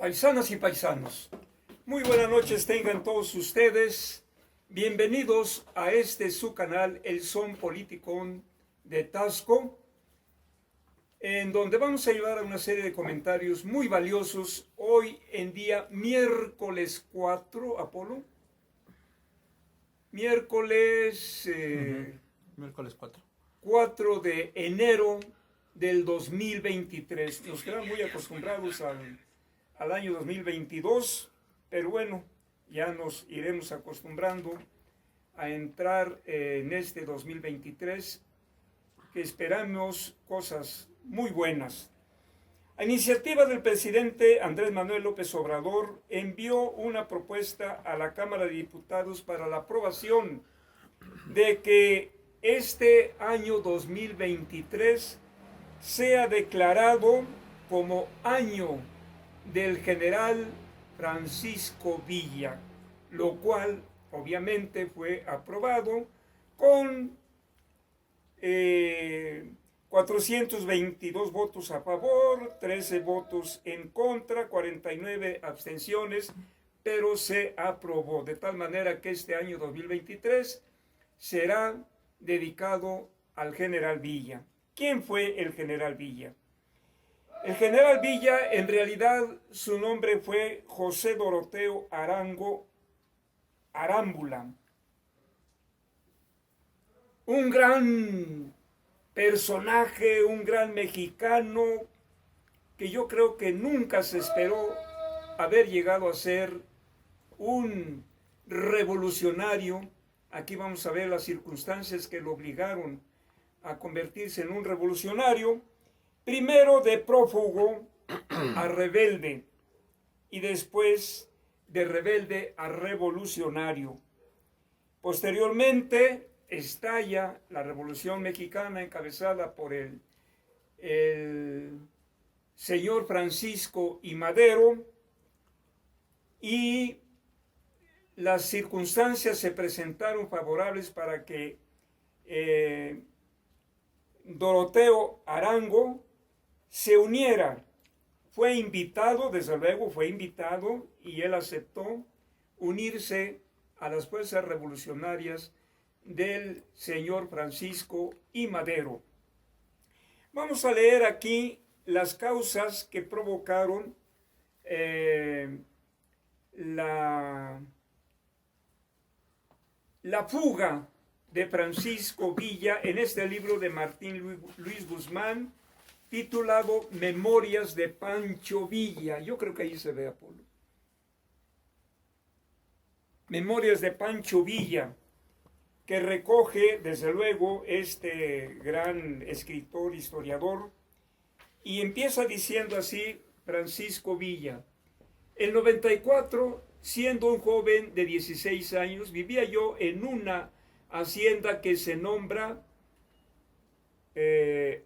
Paisanas y paisanos, muy buenas noches tengan todos ustedes. Bienvenidos a su canal, El Son Politicón de Taxco, en donde vamos a llevar a una serie de comentarios muy valiosos hoy en día miércoles 4, Apolo. Miércoles Miércoles 4. 4 de enero del 2023. Nos quedamos muy acostumbrados al año 2022, pero bueno, ya nos iremos acostumbrando a entrar en este 2023, que esperamos cosas muy buenas. A iniciativa del presidente Andrés Manuel López Obrador, envió una propuesta a la Cámara de Diputados para la aprobación de que este año 2023 sea declarado como año del general Francisco Villa, lo cual obviamente fue aprobado con 422 votos a favor, 13 votos en contra, 49 abstenciones, pero se aprobó, de tal manera que este año 2023 será dedicado al general Villa. ¿Quién fue el general Villa? El general Villa, en realidad, su nombre fue José Doroteo Arango Arámbula. Un gran personaje, un gran mexicano, que yo creo que nunca se esperó haber llegado a ser un revolucionario. Aquí vamos a ver las circunstancias que lo obligaron a convertirse en un revolucionario. Primero de prófugo a rebelde y después de rebelde a revolucionario. Posteriormente estalla la Revolución Mexicana encabezada por el señor Francisco I. Madero, y las circunstancias se presentaron favorables para que Doroteo Arango se uniera. Fue invitado, desde luego fue invitado, y él aceptó unirse a las fuerzas revolucionarias del señor Francisco I. Madero. Vamos a leer aquí las causas que provocaron la fuga de Francisco Villa en este libro de Martín Luis Guzmán, titulado Memorias de Pancho Villa. Yo creo que ahí se ve, Apolo. Memorias de Pancho Villa, que recoge, desde luego, este gran escritor, historiador, y empieza diciendo así Francisco Villa: el 94, siendo un joven de 16 años, vivía yo en una hacienda que se nombra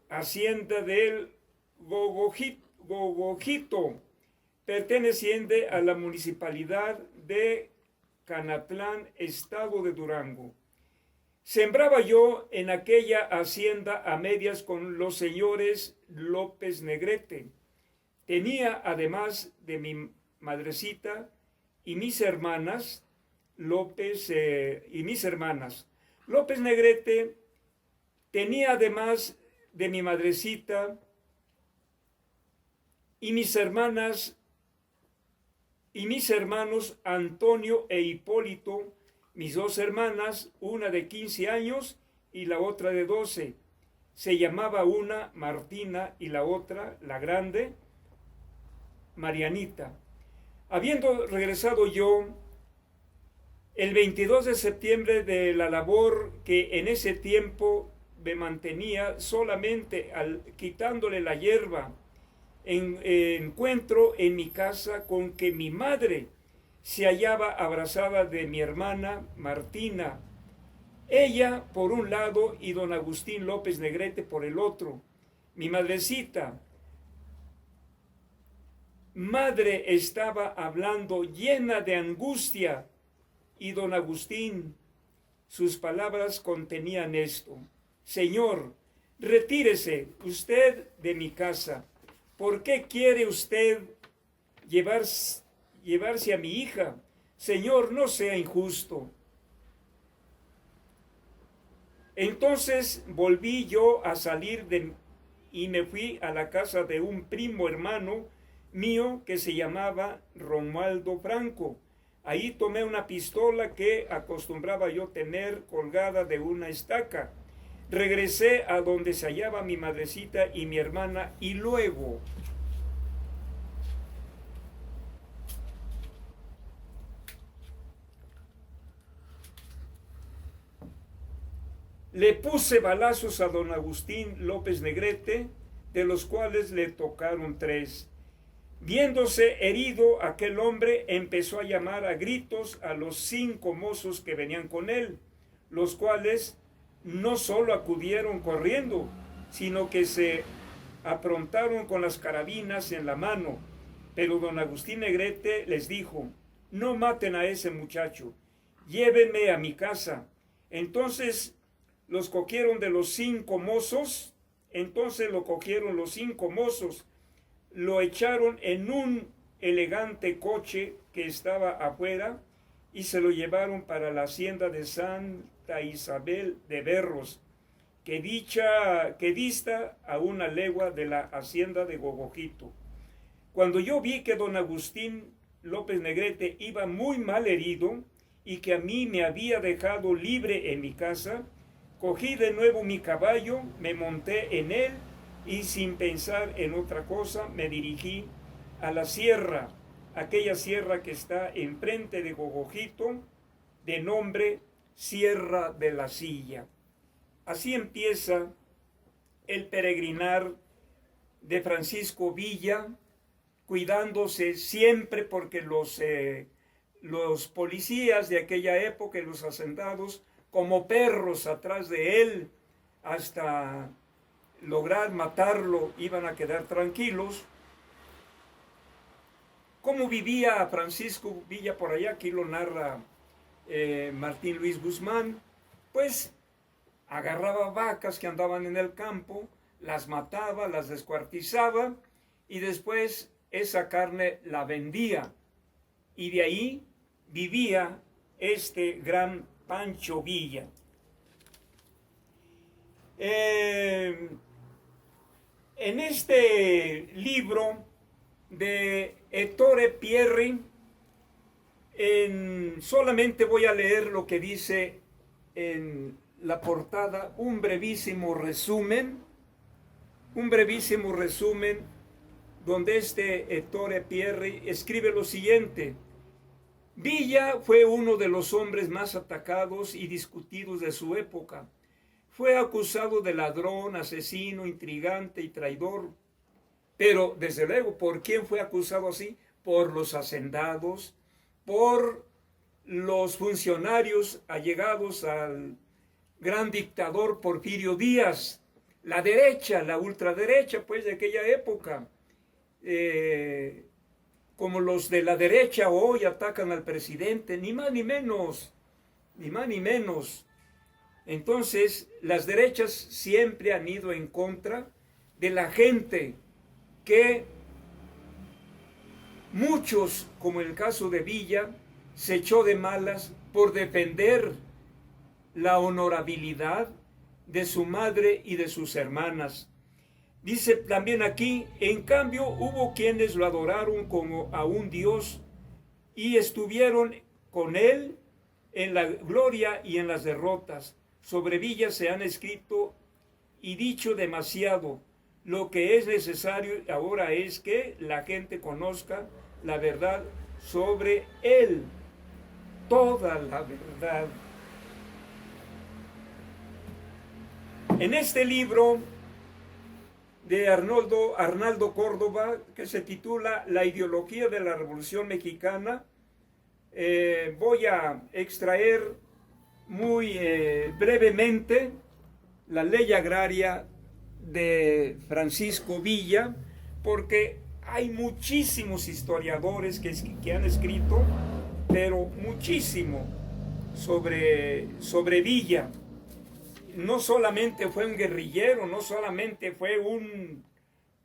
Hacienda del Gogojito, perteneciente a la municipalidad de Canatlán, estado de Durango. Sembraba yo en aquella hacienda a medias con los señores López Negrete. Tenía, además de mi madrecita y mis hermanas, López Negrete tenía, además de mi madrecita y mis hermanas y mis hermanos Antonio e Hipólito, mis dos hermanas, una de 15 años y la otra de 12. Se llamaba una Martina y la otra, la grande, Marianita. Habiendo regresado yo el 22 de septiembre de la labor que en ese tiempo me mantenía solamente quitándole la hierba, encuentro en mi casa con que mi madre se hallaba abrazada de mi hermana Martina, ella por un lado y don Agustín López Negrete por el otro. Mi madrecita, madre, estaba hablando llena de angustia, y don Agustín, sus palabras contenían esto: Señor, retírese usted de mi casa. ¿Por qué quiere usted llevarse a mi hija. Señor, no sea injusto. Entonces volví yo a salir y me fui a la casa de un primo hermano mío que se llamaba Romualdo Franco. Ahí tomé una pistola que acostumbraba yo tener colgada de una estaca. Regresé a donde se hallaba mi madrecita y mi hermana y luego le puse balazos a don Agustín López Negrete, de los cuales le tocaron 3. Viéndose herido, aquel hombre empezó a llamar a gritos a los 5 mozos que venían con él, los cuales no solo acudieron corriendo, sino que se aprontaron con las carabinas en la mano. Pero don Agustín Negrete les dijo: no maten a ese muchacho, llévenme a mi casa. Entonces los cogieron de los 5 mozos, lo echaron en un elegante coche que estaba afuera y se lo llevaron para la hacienda de Santa Isabel de Berros, que dista a 1 legua de la hacienda de Gogojito. Cuando yo vi que don Agustín López Negrete iba muy mal herido y que a mí me había dejado libre en mi casa, cogí de nuevo mi caballo, me monté en él y sin pensar en otra cosa me dirigí a la sierra, aquella sierra que está enfrente de Gogojito, de nombre Sierra de la Silla. Así empieza el peregrinar de Francisco Villa, cuidándose siempre porque los policías de aquella época, los hacendados, como perros atrás de él, hasta lograr matarlo, iban a quedar tranquilos. ¿Cómo vivía Francisco Villa por allá? Aquí lo narra Martín Luis Guzmán. Pues agarraba vacas que andaban en el campo, las mataba, las descuartizaba y después esa carne la vendía. Y de ahí vivía este gran Pancho Villa. En este libro de Ettore Pierri, solamente voy a leer lo que dice en la portada, un brevísimo resumen donde Ettore Pierri escribe lo siguiente: Villa fue uno de los hombres más atacados y discutidos de su época. Fue acusado de ladrón, asesino, intrigante y traidor. Pero, desde luego, ¿por quién fue acusado así? Por los hacendados, por los funcionarios allegados al gran dictador Porfirio Díaz, la derecha, la ultraderecha, pues, de aquella época. Como los de la derecha hoy atacan al presidente, ni más ni menos, ni más ni menos. Entonces, las derechas siempre han ido en contra de la gente que muchos, como en el caso de Villa, se echó de malas por defender la honorabilidad de su madre y de sus hermanas. Dice también aquí: en cambio hubo quienes lo adoraron como a un dios y estuvieron con él en la gloria y en las derrotas. Sobre Villa se han escrito y dicho demasiado. Lo que es necesario ahora es que la gente conozca la verdad sobre él, toda la verdad. En este libro de Arnaldo Córdoba, que se titula La ideología de la Revolución Mexicana, voy a extraer muy brevemente la ley agraria de Francisco Villa, porque hay muchísimos historiadores que han escrito, pero muchísimo sobre Villa. No solamente fue un guerrillero, no solamente fue un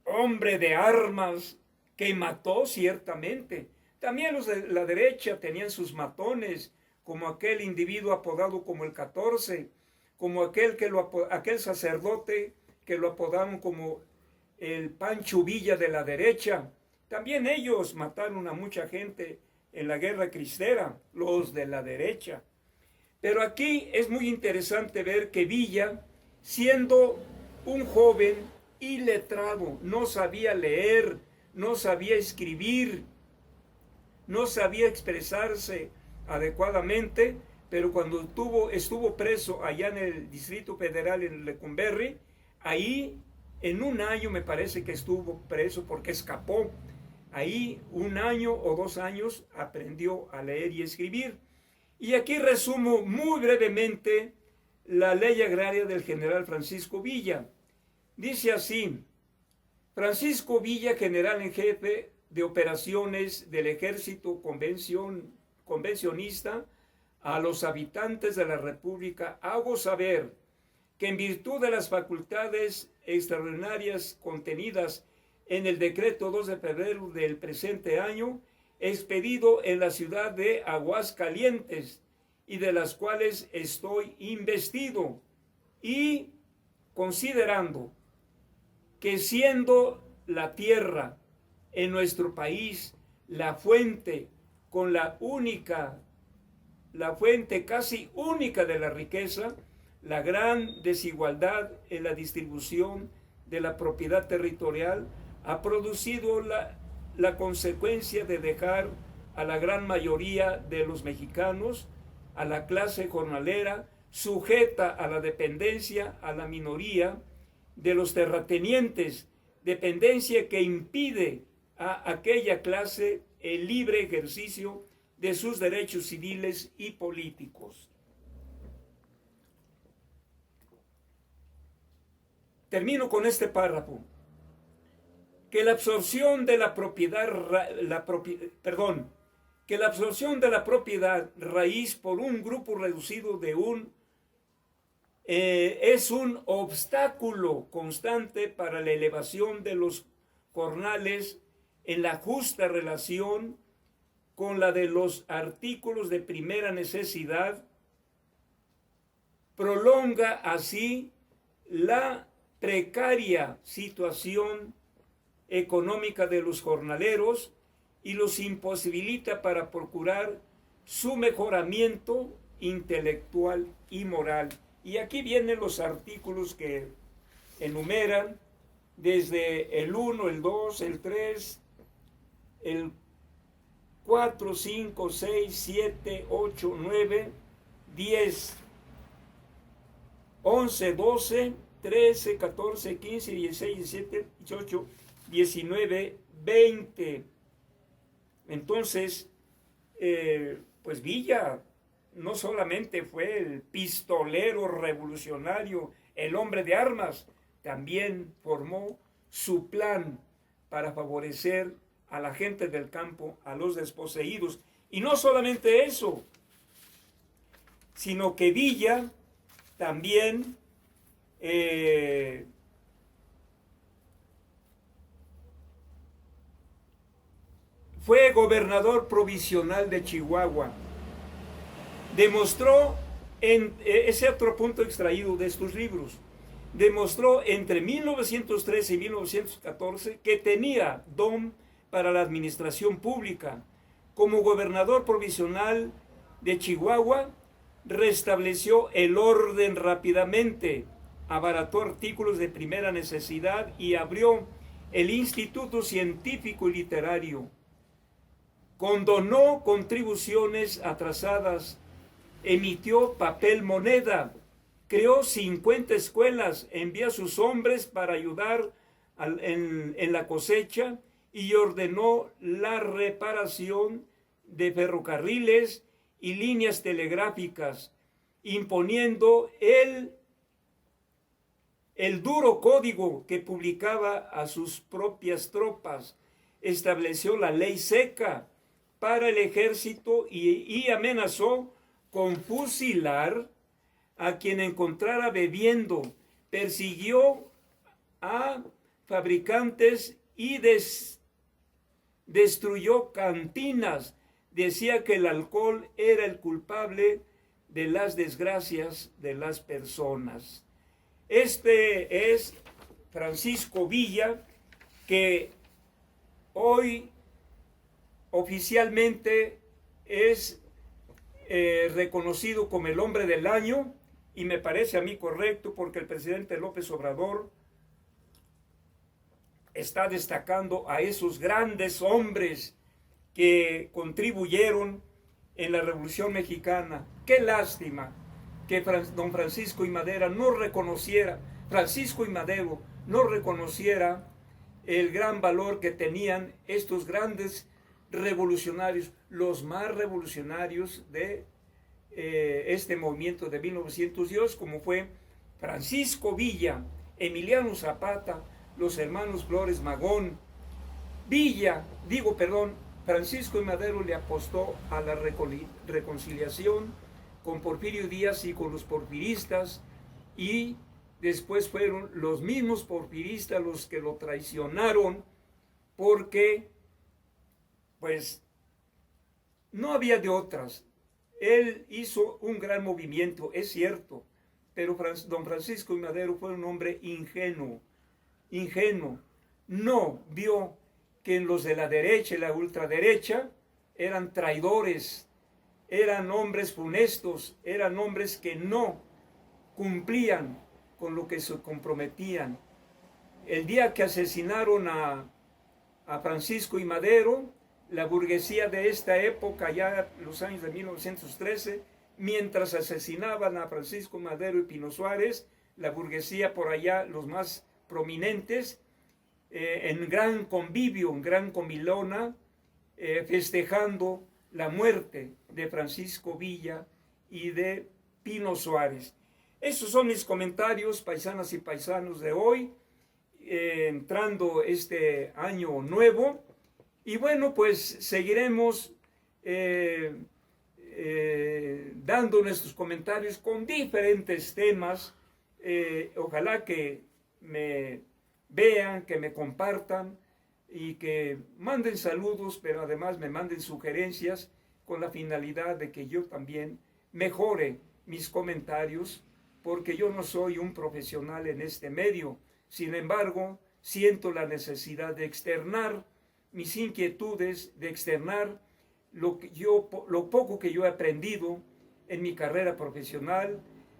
hombre de armas que mató ciertamente. También los de la derecha tenían sus matones, como aquel individuo apodado como el 14, como aquel sacerdote que lo apodaron como el Pancho Villa de la derecha. También ellos mataron a mucha gente en la guerra cristera, los de la derecha. Pero aquí es muy interesante ver que Villa, siendo un joven iletrado, no sabía leer, no sabía escribir, no sabía expresarse adecuadamente, pero cuando estuvo preso allá en el Distrito Federal en Lecumberri, ahí en un año me parece que estuvo preso porque escapó. Ahí 1 año o 2 años aprendió a leer y escribir. Y aquí resumo muy brevemente la ley agraria del general Francisco Villa. Dice así: Francisco Villa, general en jefe de operaciones del ejército convencionista, a los habitantes de la República hago saber que en virtud de las facultades extraordinarias contenidas en el decreto 2 de febrero del presente año, expedido en la ciudad de Aguascalientes, y de las cuales estoy investido, y considerando que siendo la tierra en nuestro país la fuente casi única de la riqueza, la gran desigualdad en la distribución de la propiedad territorial ha producido la consecuencia de dejar a la gran mayoría de los mexicanos, a la clase jornalera, sujeta a la dependencia a la minoría de los terratenientes, dependencia que impide a aquella clase el libre ejercicio de sus derechos civiles y políticos. Termino con este párrafo. Que la absorción de la propiedad raíz por un grupo reducido es un obstáculo constante para la elevación de los jornales en la justa relación con la de los artículos de primera necesidad, prolonga así la precaria situación económica de los jornaleros y los imposibilita para procurar su mejoramiento intelectual y moral. Y aquí vienen los artículos que enumeran desde el 1, el 2, el 3, el 4, 5, 6, 7, 8, 9, 10, 11, 12, 13, 14, 15, 16, 17, 18, 19, 20. Entonces, pues Villa no solamente fue el pistolero revolucionario, el hombre de armas, también formó su plan para favorecer a la gente del campo, a los desposeídos. Y no solamente eso, sino que Villa también fue gobernador provisional de Chihuahua. Demostró, ese otro punto extraído de estos libros, demostró entre 1913 y 1914 que tenía don para la administración pública. Como gobernador provisional de Chihuahua, restableció el orden rápidamente, abarató artículos de primera necesidad y abrió el Instituto Científico y Literario. Condonó contribuciones atrasadas, emitió papel moneda, creó 50 escuelas, envió a sus hombres para ayudar en la cosecha y ordenó la reparación de ferrocarriles y líneas telegráficas, imponiendo el duro código que publicaba a sus propias tropas. Estableció la ley seca para el ejército y amenazó con fusilar a quien encontrara bebiendo. Persiguió a fabricantes y destruyó cantinas, decía que el alcohol era el culpable de las desgracias de las personas. Este es Francisco Villa, que hoy oficialmente es reconocido como el hombre del año, y me parece a mí correcto porque el presidente López Obrador está destacando a esos grandes hombres que contribuyeron en la Revolución Mexicana. Qué lástima que don Francisco I. Madero no reconociera el gran valor que tenían estos grandes revolucionarios, los más revolucionarios de este movimiento de 1902, como fue Francisco Villa, Emiliano Zapata, los hermanos Flores Magón. Francisco I. Madero le apostó a la reconciliación con Porfirio Díaz y con los porfiristas, y después fueron los mismos porfiristas los que lo traicionaron, porque pues no había de otras. Él hizo un gran movimiento, es cierto, pero don Francisco I. Madero fue un hombre ingenuo, no vio que en los de la derecha y la ultraderecha eran traidores, eran hombres funestos, eran hombres que no cumplían con lo que se comprometían. El día que asesinaron a Francisco I. Madero, la burguesía de esta época, ya los años de 1913, mientras asesinaban a Francisco Madero y Pino Suárez, la burguesía por allá, los más prominentes, en gran convivio, en gran comilona, festejando la muerte de Francisco Villa y de Pino Suárez. Esos son mis comentarios, paisanas y paisanos, de hoy, entrando este año nuevo. Y bueno, pues seguiremos dando nuestros comentarios con diferentes temas. Ojalá que me vean, que me compartan y que manden saludos, pero además me manden sugerencias con la finalidad de que yo también mejore mis comentarios, porque yo no soy un profesional en este medio. Sin embargo, siento la necesidad de externar mis inquietudes, de externar lo poco que yo he aprendido en mi carrera profesional,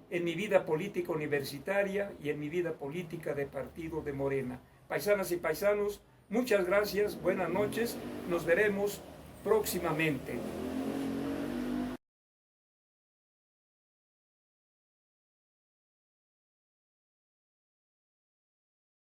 en mi vida política universitaria y en mi vida política de partido de Morena. Paisanas y paisanos, muchas gracias, buenas noches, nos veremos próximamente.